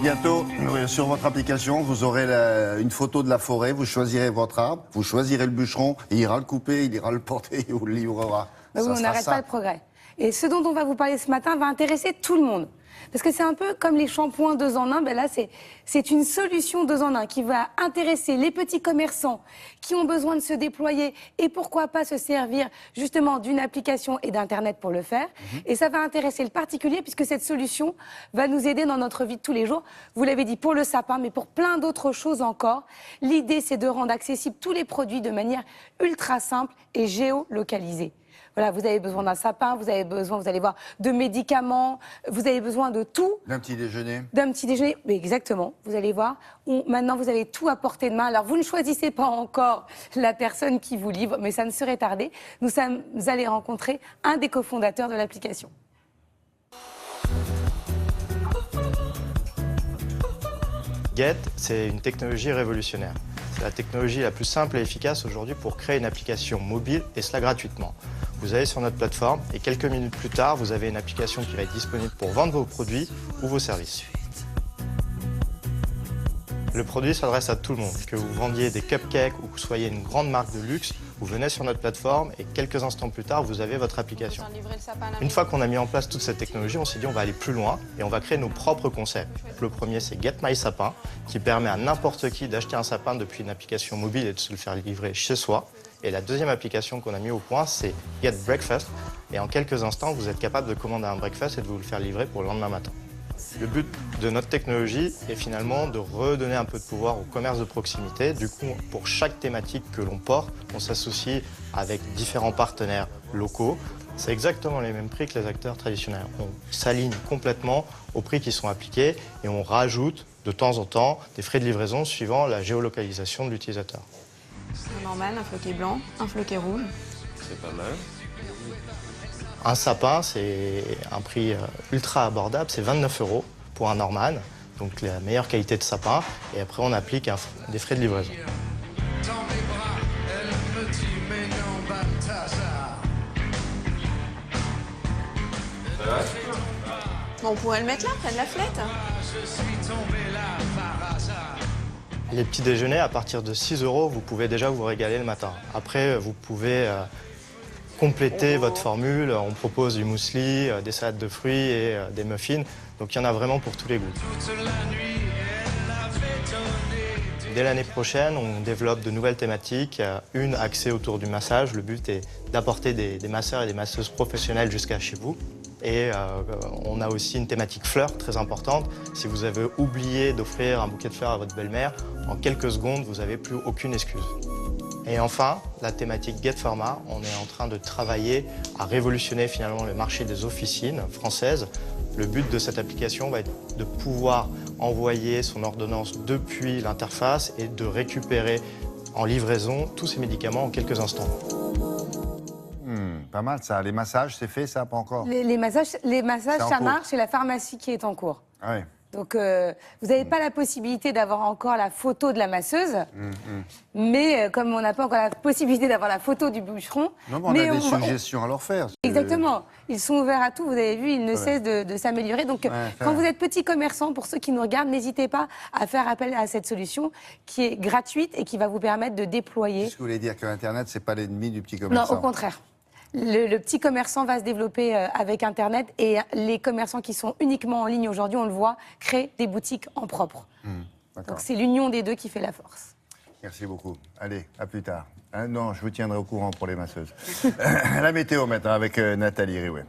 Bientôt, sur votre application, vous aurez une photo de la forêt, vous choisirez votre arbre, vous choisirez le bûcheron, il ira le couper, il ira le porter, il vous le livrera. Oui, on n'arrête pas le progrès. Et ce dont on va vous parler ce matin va intéresser tout le monde. Parce que c'est un peu comme les shampoings 2 en 1, ben là c'est une solution 2 en 1 qui va intéresser les petits commerçants qui ont besoin de se déployer et pourquoi pas se servir justement d'une application et d'internet pour le faire. Et ça va intéresser le particulier puisque cette solution va nous aider dans notre vie de tous les jours. Vous l'avez dit pour le sapin, mais pour plein d'autres choses encore. L'idée c'est de rendre accessibles tous les produits de manière ultra simple et géolocalisée. Voilà, vous avez besoin d'un sapin, vous avez besoin, vous allez voir, de médicaments, vous avez besoin de tout. D'un petit déjeuner. D'un petit déjeuner, mais exactement, vous allez voir. Maintenant, vous avez tout à portée de main. Alors, vous ne choisissez pas encore la personne qui vous livre, mais ça ne serait tardé. Vous allez rencontrer un des cofondateurs de l'application. Get, c'est une technologie révolutionnaire. C'est la technologie la plus simple et efficace aujourd'hui pour créer une application mobile, et cela gratuitement. Vous allez sur notre plateforme et quelques minutes plus tard, vous avez une application qui va être disponible pour vendre vos produits ou vos services. Le produit s'adresse à tout le monde. Que vous vendiez des cupcakes ou que vous soyez une grande marque de luxe, vous venez sur notre plateforme et quelques instants plus tard, vous avez votre application. Une fois qu'on a mis en place toute cette technologie, on s'est dit on va aller plus loin et on va créer nos propres concepts. Le premier, c'est Get My Sapin, qui permet à n'importe qui d'acheter un sapin depuis une application mobile et de se le faire livrer chez soi. Et la deuxième application qu'on a mis au point, c'est Get Breakfast. Et en quelques instants, vous êtes capable de commander un breakfast et de vous le faire livrer pour le lendemain matin. Le but de notre technologie est finalement de redonner un peu de pouvoir au commerce de proximité. Du coup, pour chaque thématique que l'on porte, on s'associe avec différents partenaires locaux. C'est exactement les mêmes prix que les acteurs traditionnels. On s'aligne complètement aux prix qui sont appliqués et on rajoute de temps en temps des frais de livraison suivant la géolocalisation de l'utilisateur. C'est normal, un floquet blanc, un floquet rouge. C'est pas mal. Un sapin, c'est un prix ultra abordable, c'est 29 € pour un Norman, donc la meilleure qualité de sapin. Et après, on applique des frais de livraison. Bon, on pourrait le mettre là, près de la flette. Les petits déjeuners, à partir de 6 €, vous pouvez déjà vous régaler le matin. Après, vous pouvez compléter votre formule. On propose du muesli, des salades de fruits et des muffins. Donc il y en a vraiment pour tous les goûts. Dès l'année prochaine, on développe de nouvelles thématiques. Une axée autour du massage. Le but est d'apporter des masseurs et des masseuses professionnels jusqu'à chez vous. Et on a aussi une thématique fleurs très importante. Si vous avez oublié d'offrir un bouquet de fleurs à votre belle-mère, en quelques secondes, vous n'avez plus aucune excuse. Et enfin, la thématique Get Pharma, on est en train de travailler à révolutionner finalement le marché des officines françaises. Le but de cette application va être de pouvoir envoyer son ordonnance depuis l'interface et de récupérer en livraison tous ces médicaments en quelques instants. Pas mal ça. Les massages, c'est fait ça, pas encore? Les massages, ça cours. marche, c'est la pharmacie qui est en cours. Ah oui. Donc, vous n'avez pas la possibilité d'avoir encore la photo de la masseuse, mais comme on n'a pas encore la possibilité d'avoir la photo du bûcheron... Non, mais on a des suggestions à leur faire. Exactement. Ils sont ouverts à tout, vous avez vu, ils ne cessent de s'améliorer. Donc, quand vous êtes petit commerçant, pour ceux qui nous regardent, n'hésitez pas à faire appel à cette solution qui est gratuite et qui va vous permettre de déployer... Est-ce que vous voulez dire que Internet, c'est pas l'ennemi du petit commerçant? Non, au contraire. Le petit commerçant va se développer avec Internet et les commerçants qui sont uniquement en ligne aujourd'hui, on le voit, créent des boutiques en propre. Donc c'est l'union des deux qui fait la force. Merci beaucoup. Allez, à plus tard. Non, je vous tiendrai au courant pour les masseuses. La météo maintenant avec Nathalie Riouet.